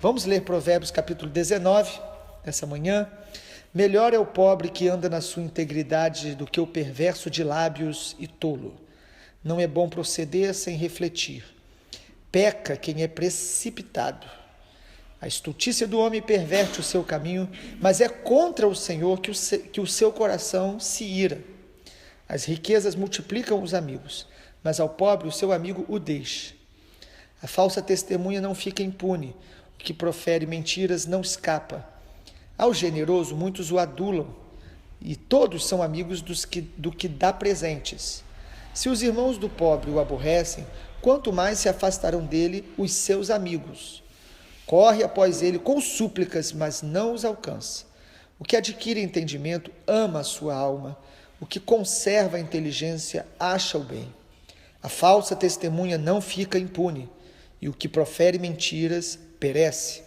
Vamos ler Provérbios capítulo 19, nessa manhã. Melhor é o pobre que anda na sua integridade do que o perverso de lábios e tolo. Não é bom proceder sem refletir. Peca quem é precipitado. A estultícia do homem perverte o seu caminho, mas é contra o Senhor que o seu coração se ira. As riquezas multiplicam os amigos, mas ao pobre o seu amigo o deixa. A falsa testemunha não fica impune, o que profere mentiras não escapa. Ao generoso muitos o adulam, e todos são amigos do que dá presentes. Se os irmãos do pobre o aborrecem, quanto mais se afastarão dele os seus amigos. Corre após ele com súplicas, mas não os alcança. O que adquire entendimento ama a sua alma, o que conserva a inteligência acha o bem. A falsa testemunha não fica impune, e o que profere mentiras perece.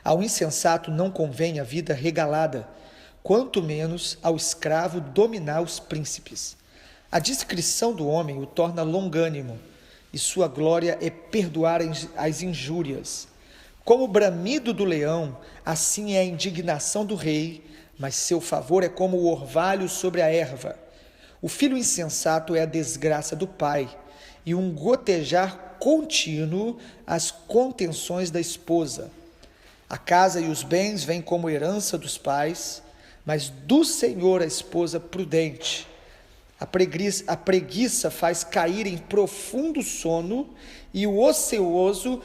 Ao insensato não convém a vida regalada, quanto menos ao escravo dominar os príncipes. A discrição do homem o torna longânimo, e sua glória é perdoar as injúrias. Como o bramido do leão, assim é a indignação do rei, mas seu favor é como o orvalho sobre a erva. O filho insensato é a desgraça do pai, e um gotejar contínuo as contenções da esposa. A casa e os bens vêm como herança dos pais, mas do Senhor a esposa prudente. A preguiça faz cair em profundo sono, e o ocioso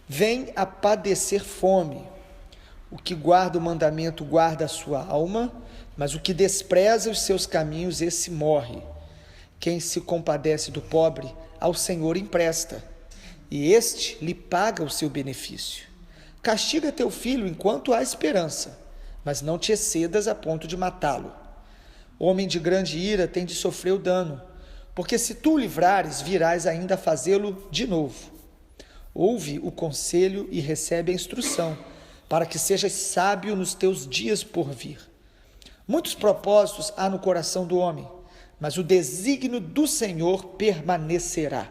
vem a padecer fome. O que guarda o mandamento guarda a sua alma, mas o que despreza os seus caminhos, esse morre. Quem se compadece do pobre, ao Senhor empresta, e este lhe paga o seu benefício. Castiga teu filho enquanto há esperança, mas não te excedas a ponto de matá-lo. Homem de grande ira tem de sofrer o dano, porque se tu o livrares, virás ainda a fazê-lo de novo. Ouve o conselho e recebe a instrução, para que sejas sábio nos teus dias por vir. Muitos propósitos há no coração do homem, mas o desígnio do Senhor permanecerá.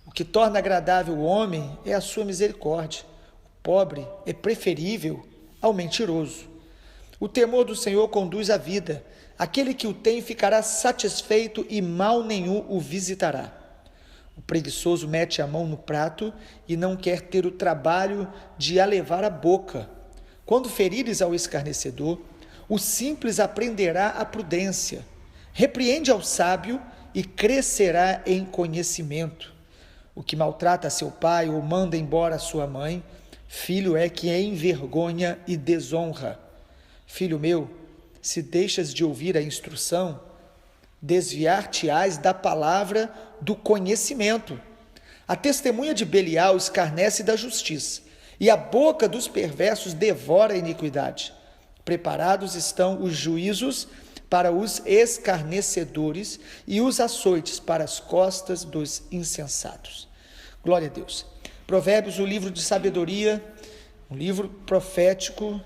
O que torna agradável o homem é a sua misericórdia. O pobre é preferível ao mentiroso. O temor do Senhor conduz à vida. Aquele que o tem ficará satisfeito e mal nenhum o visitará. O preguiçoso mete a mão no prato e não quer ter o trabalho de a levar à boca. Quando ferires ao escarnecedor, o simples aprenderá a prudência. Repreende ao sábio e crescerá em conhecimento. O que maltrata seu pai ou manda embora a sua mãe, filho é que envergonha e desonra. Filho meu, se deixas de ouvir a instrução, desviar-te-ás da palavra do conhecimento. A testemunha de Belial escarnece da justiça, e a boca dos perversos devora a iniquidade. Preparados estão os juízos para os escarnecedores e os açoites para as costas dos insensatos. Glória a Deus. Provérbios, o livro de sabedoria, um livro profético,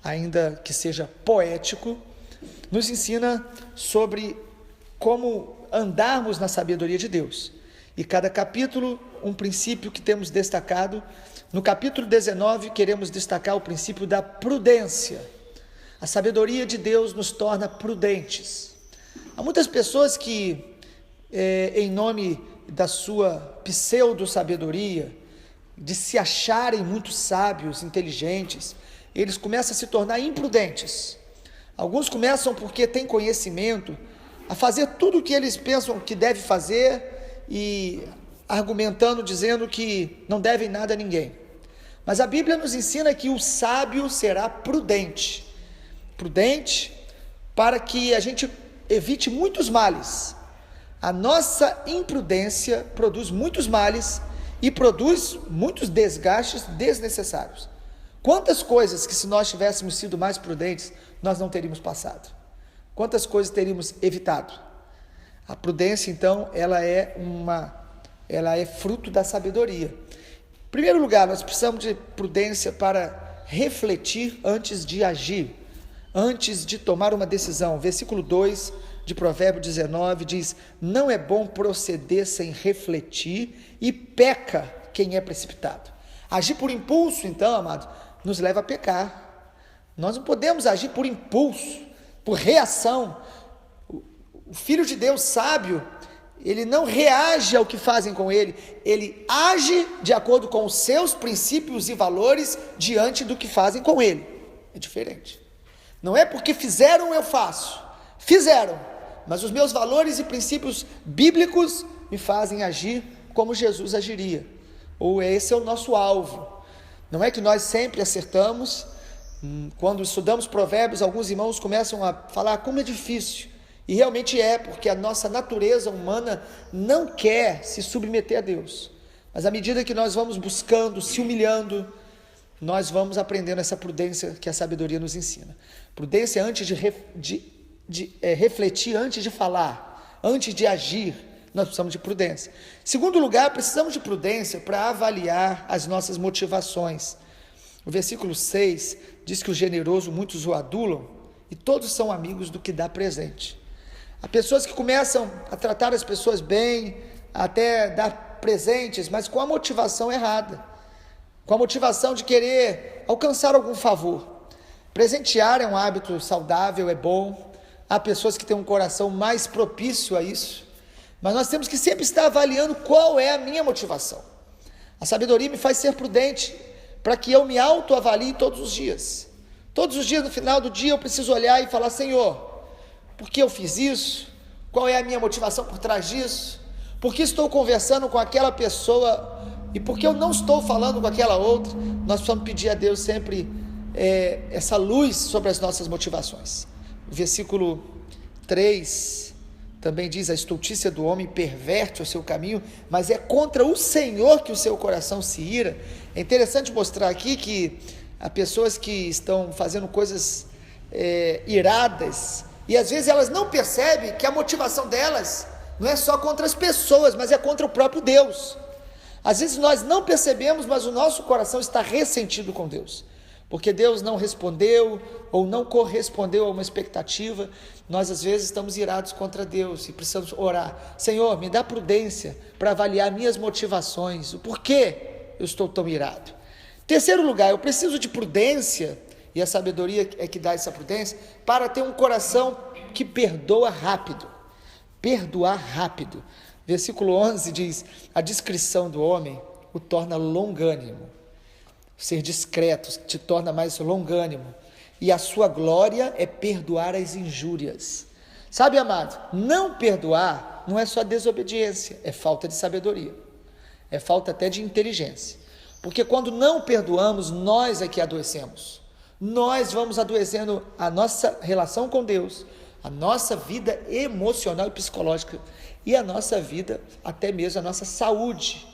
ainda que seja poético, nos ensina sobre como andarmos na sabedoria de Deus. E cada capítulo, um princípio que temos destacado. No capítulo 19, queremos destacar o princípio da prudência. A sabedoria de Deus nos torna prudentes. Há muitas pessoas que, em nome da sua pseudo-sabedoria, de se acharem muito sábios, inteligentes, eles começam a se tornar imprudentes. Alguns começam, porque têm conhecimento, a fazer tudo o que eles pensam que deve fazer e argumentando, dizendo que não devem nada a ninguém. Mas a Bíblia nos ensina que o sábio será prudente. Prudente para que a gente evite muitos males. A nossa imprudência produz muitos males e produz muitos desgastes desnecessários. Quantas coisas que, se nós tivéssemos sido mais prudentes, nós não teríamos passado? Quantas coisas teríamos evitado? A prudência, então, ela é fruto da sabedoria. Em primeiro lugar, nós precisamos de prudência para refletir antes de agir, antes de tomar uma decisão. Versículo 2 de Provérbio 19 diz: não é bom proceder sem refletir, e peca quem é precipitado. Agir por impulso, então, amado, nos leva a pecar. Nós não podemos agir por impulso, por reação. O Filho de Deus sábio, ele não reage ao que fazem com ele age de acordo com os seus princípios e valores diante do que fazem com ele. É diferente. Não é porque fizeram, eu faço. Fizeram, mas os meus valores e princípios bíblicos me fazem agir como Jesus agiria. Ou esse é o nosso alvo. Não é que nós sempre acertamos. Quando estudamos Provérbios, alguns irmãos começam a falar como é difícil. E realmente é, porque a nossa natureza humana não quer se submeter a Deus. Mas à medida que nós vamos buscando, se humilhando, nós vamos aprendendo essa prudência que a sabedoria nos ensina. Prudência antes de refletir, antes de falar, antes de agir, nós precisamos de prudência. Segundo lugar, precisamos de prudência para avaliar as nossas motivações. O versículo 6 diz que o generoso muitos o adulam e todos são amigos do que dá presente. Há pessoas que começam a tratar as pessoas bem, até dar presentes, mas com a motivação errada, com a motivação de querer alcançar algum favor. Presentear é um hábito saudável, é bom. Há pessoas que têm um coração mais propício a isso, mas nós temos que sempre estar avaliando qual é a minha motivação. A sabedoria me faz ser prudente, para que eu me autoavalie todos os dias. Todos os dias, no final do dia, eu preciso olhar e falar: Senhor, por que eu fiz isso? Qual é a minha motivação por trás disso? Por que estou conversando com aquela pessoa e por que eu não estou falando com aquela outra? Nós precisamos pedir a Deus sempre essa luz sobre as nossas motivações. O versículo 3 também diz: a estultícia do homem perverte o seu caminho, mas é contra o Senhor que o seu coração se ira. É interessante mostrar aqui que há pessoas que estão fazendo coisas iradas, e às vezes elas não percebem que a motivação delas não é só contra as pessoas, mas é contra o próprio Deus. Às vezes nós não percebemos, mas o nosso coração está ressentido com Deus, porque Deus não respondeu ou não correspondeu a uma expectativa. Nós às vezes estamos irados contra Deus e precisamos orar: Senhor, me dá prudência para avaliar minhas motivações, o porquê eu estou tão irado. Terceiro lugar, eu preciso de prudência, e a sabedoria é que dá essa prudência, para ter um coração que perdoa rápido. Perdoar rápido. Versículo 11 diz: a discrição do homem o torna longânimo. Ser discreto te torna mais longânimo, e a sua glória é perdoar as injúrias. Sabe, amado, não perdoar não é só desobediência, é falta de sabedoria, é falta até de inteligência, porque quando não perdoamos, nós é que adoecemos. Nós vamos adoecendo a nossa relação com Deus, a nossa vida emocional e psicológica, e a nossa vida, até mesmo a nossa saúde.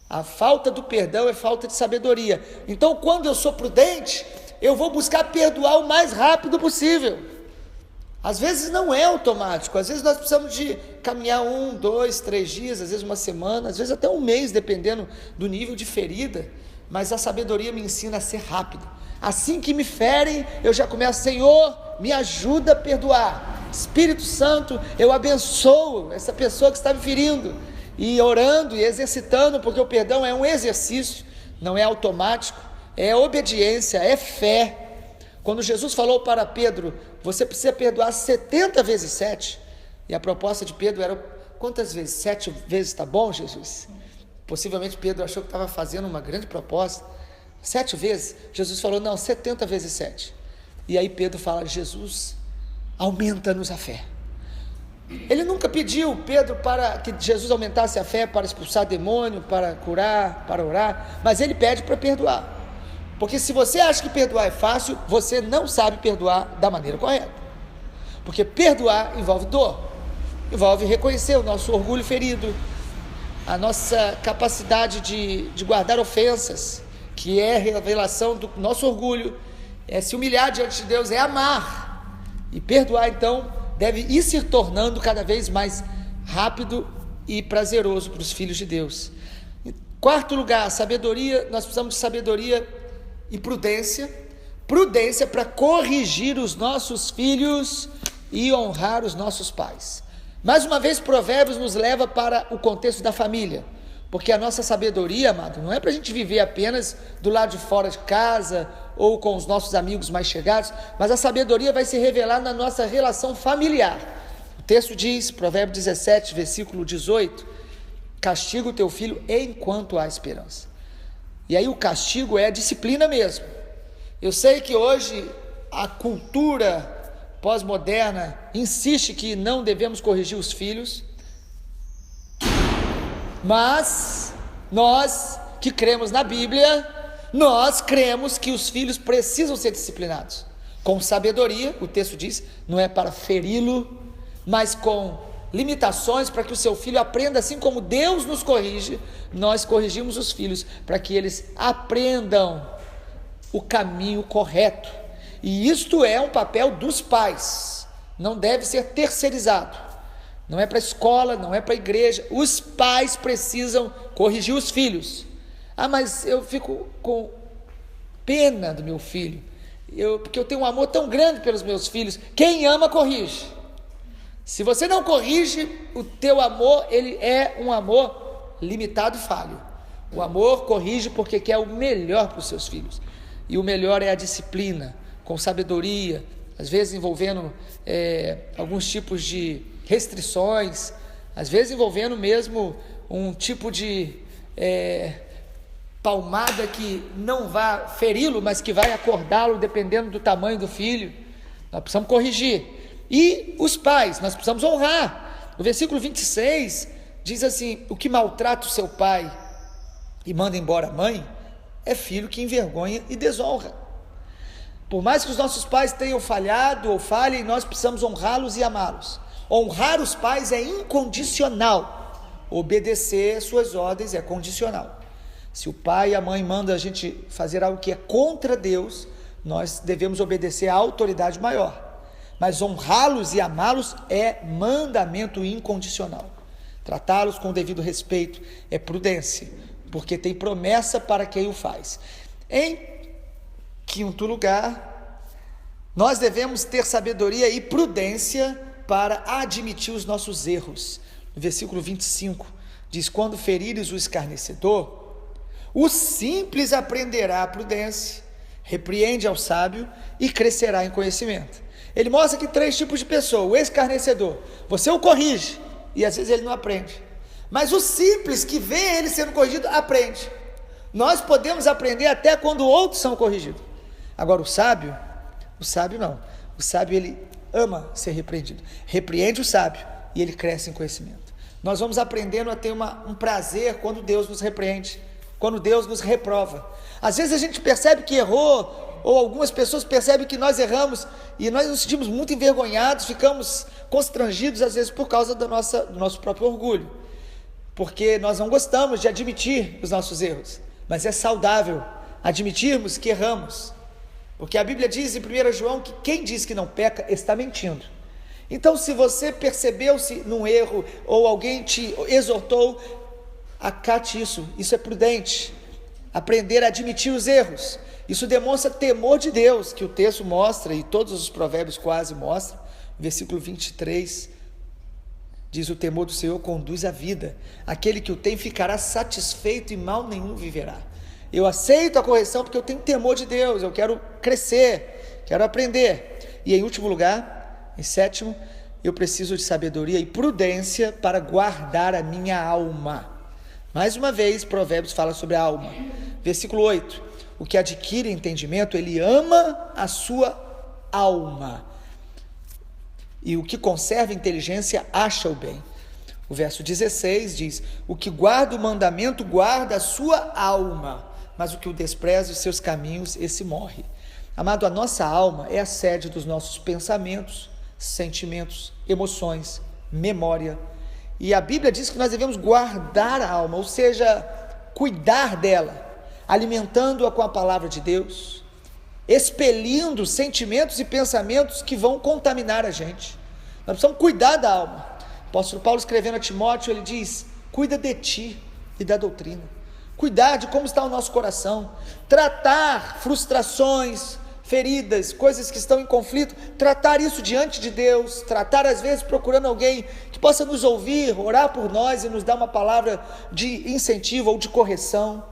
A falta do perdão é falta de sabedoria. Então, quando eu sou prudente, eu vou buscar perdoar o mais rápido possível. Às vezes não é automático, às vezes nós precisamos de caminhar 1, 2, 3 dias, às vezes uma semana, às vezes até um mês, dependendo do nível de ferida, mas a sabedoria me ensina a ser rápido. Assim que me ferem, eu já começo: Senhor, me ajuda a perdoar. Espírito Santo, eu abençoo essa pessoa que está me ferindo, e orando e exercitando, porque o perdão é um exercício, não é automático, é obediência, é fé. Quando Jesus falou para Pedro: você precisa perdoar 70 vezes 7, e a proposta de Pedro era: quantas vezes? 7 vezes está bom, Jesus? Possivelmente Pedro achou que estava fazendo uma grande proposta. 7 vezes? Jesus falou: não, 70 vezes 7. E aí Pedro fala: Jesus, aumenta-nos a fé. Ele nunca pediu Pedro para que Jesus aumentasse a fé para expulsar demônio, para curar, para orar, mas ele pede para perdoar. Porque se você acha que perdoar é fácil, você não sabe perdoar da maneira correta. Porque perdoar envolve dor, envolve reconhecer o nosso orgulho ferido, a nossa capacidade de guardar ofensas, que é a revelação do nosso orgulho, é se humilhar diante de Deus, é amar. E perdoar, então, deve ir se tornando cada vez mais rápido e prazeroso para os filhos de Deus. Em quarto lugar, sabedoria. Nós precisamos de sabedoria e prudência. Prudência para corrigir os nossos filhos e honrar os nossos pais. Mais uma vez, Provérbios nos leva para o contexto da família. Porque a nossa sabedoria, amado, não é para a gente viver apenas do lado de fora de casa ou com os nossos amigos mais chegados, mas a sabedoria vai se revelar na nossa relação familiar. O texto diz, Provérbio 17, versículo 18, castiga o teu filho enquanto há esperança. E aí o castigo é a disciplina mesmo. Eu sei que hoje a cultura pós-moderna insiste que não devemos corrigir os filhos, mas nós que cremos na Bíblia, nós cremos que os filhos precisam ser disciplinados com sabedoria, o texto diz, não é para feri-lo, mas com limitações para que o seu filho aprenda, assim como Deus nos corrige, nós corrigimos os filhos para que eles aprendam o caminho correto. E isto é um papel dos pais, não deve ser terceirizado. Não é para a escola, não é para a igreja. Os pais precisam corrigir os filhos. Ah, mas eu fico com pena do meu filho, porque eu tenho um amor tão grande pelos meus filhos. Quem ama, corrige. Se você não corrige, o teu amor, ele é um amor limitado e falho. O amor corrige porque quer o melhor para os seus filhos. E o melhor é a disciplina, com sabedoria, às vezes envolvendo alguns tipos de restrições, às vezes envolvendo mesmo um tipo de palmada que não vai feri-lo, mas que vai acordá-lo dependendo do tamanho do filho. Nós precisamos corrigir. E os pais, nós precisamos honrar. O versículo 26 diz assim: o que maltrata o seu pai e manda embora a mãe, é filho que envergonha e desonra. Por mais que os nossos pais tenham falhado ou falhem, nós precisamos honrá-los e amá-los. Honrar os pais é incondicional, obedecer suas ordens é condicional. Se o pai e a mãe mandam a gente fazer algo que é contra Deus, nós devemos obedecer à autoridade maior. Mas honrá-los e amá-los é mandamento incondicional. Tratá-los com o devido respeito é prudência, porque tem promessa para quem o faz. Em quinto lugar, nós devemos ter sabedoria e prudência para admitir os nossos erros. No versículo 25, diz: quando ferires o escarnecedor, o simples aprenderá a prudência, repreende ao sábio e crescerá em conhecimento. Ele mostra aqui 3 tipos de pessoa. O escarnecedor, você o corrige e às vezes ele não aprende, mas o simples que vê ele sendo corrigido, aprende. Nós podemos aprender até quando outros são corrigidos. Agora o sábio não. O sábio, ele ama ser repreendido, repreende o sábio e ele cresce em conhecimento. Nós vamos aprendendo a ter um prazer quando Deus nos repreende, quando Deus nos reprova. Às vezes a gente percebe que errou, ou algumas pessoas percebem que nós erramos e nós nos sentimos muito envergonhados, ficamos constrangidos às vezes por causa do nosso próprio orgulho, porque nós não gostamos de admitir os nossos erros, mas é saudável admitirmos que erramos, porque a Bíblia diz em 1 João que quem diz que não peca está mentindo. Então, se você percebeu-se num erro ou alguém te exortou, acate isso é prudente. Aprender a admitir os erros, isso demonstra temor de Deus, que o texto mostra, e todos os provérbios quase mostram. Versículo 23 diz: o temor do Senhor conduz à vida, aquele que o tem ficará satisfeito e mal nenhum viverá. Eu aceito a correção porque eu tenho temor de Deus, eu quero crescer, quero aprender. E em último lugar, em sétimo, eu preciso de sabedoria e prudência para guardar a minha alma. Mais uma vez, Provérbios fala sobre a alma. Versículo 8: o que adquire entendimento, ele ama a sua alma, e o que conserva inteligência acha o bem. O verso 16 diz: o que guarda o mandamento guarda a sua alma, mas o que o despreza os seus caminhos, esse morre. Amado, a nossa alma é a sede dos nossos pensamentos, sentimentos, emoções, memória. E a Bíblia diz que nós devemos guardar a alma, ou seja, cuidar dela, alimentando-a com a palavra de Deus, expelindo sentimentos e pensamentos que vão contaminar a gente. Nós precisamos cuidar da alma. O apóstolo Paulo, escrevendo a Timóteo, ele diz: cuida de ti e da doutrina, cuidar de como está o nosso coração, tratar frustrações, feridas, coisas que estão em conflito, tratar isso diante de Deus, tratar às vezes procurando alguém que possa nos ouvir, orar por nós e nos dar uma palavra de incentivo ou de correção,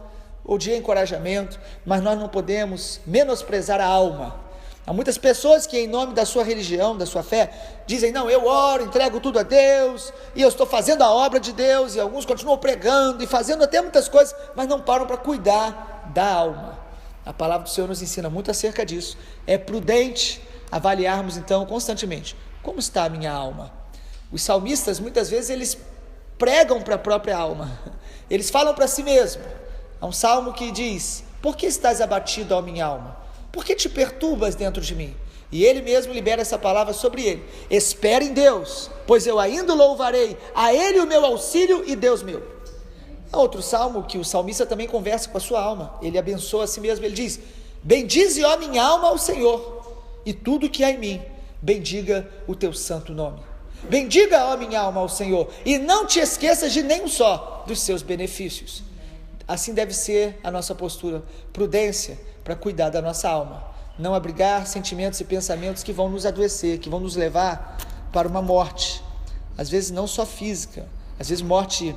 ou de encorajamento, mas nós não podemos menosprezar a alma. Há muitas pessoas que em nome da sua religião, da sua fé, dizem, não, eu oro, entrego tudo a Deus, e eu estou fazendo a obra de Deus, e alguns continuam pregando e fazendo até muitas coisas, mas não param para cuidar da alma. A palavra do Senhor nos ensina muito acerca disso. É prudente avaliarmos então constantemente, como está a minha alma? Os salmistas muitas vezes eles pregam para a própria alma, eles falam para si mesmo. Há um salmo que diz, por que estás abatido, ó minha alma? Por que te perturbas dentro de mim? E ele mesmo libera essa palavra sobre ele. Espera em Deus, pois eu ainda louvarei, a ele o meu auxílio e Deus meu. Há outro salmo que o salmista também conversa com a sua alma, ele abençoa a si mesmo, ele diz, bendize, ó minha alma, ao Senhor, e tudo que há em mim, bendiga o teu santo nome. Bendiga, ó minha alma, ao Senhor, e não te esqueças de nenhum só dos seus benefícios. Assim deve ser a nossa postura, prudência para cuidar da nossa alma, não abrigar sentimentos e pensamentos que vão nos adoecer, que vão nos levar para uma morte, às vezes não só física, às vezes morte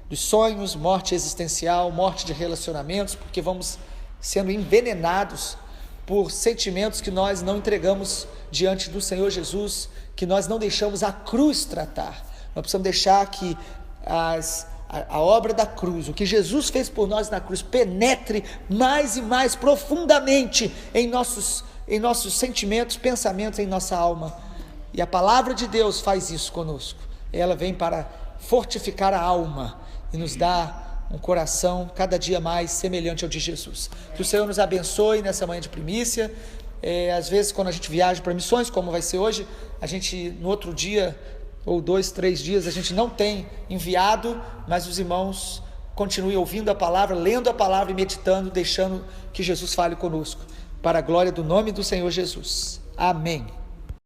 dos sonhos, morte existencial, morte de relacionamentos, porque vamos sendo envenenados por sentimentos que nós não entregamos diante do Senhor Jesus, que nós não deixamos a cruz tratar. Nós precisamos deixar que a obra da cruz, o que Jesus fez por nós na cruz, penetre mais e mais profundamente em nossos sentimentos, pensamentos, em nossa alma. E a palavra de Deus faz isso conosco. Ela vem para fortificar a alma e nos dá um coração cada dia mais semelhante ao de Jesus. Que o Senhor nos abençoe nessa manhã de primícia. Às vezes quando a gente viaja para missões, como vai ser hoje, a gente no outro dia ou 2, 3 dias, a gente não tem enviado, mas os irmãos continuem ouvindo a palavra, lendo a palavra e meditando, deixando que Jesus fale conosco, para a glória do nome do Senhor Jesus. Amém.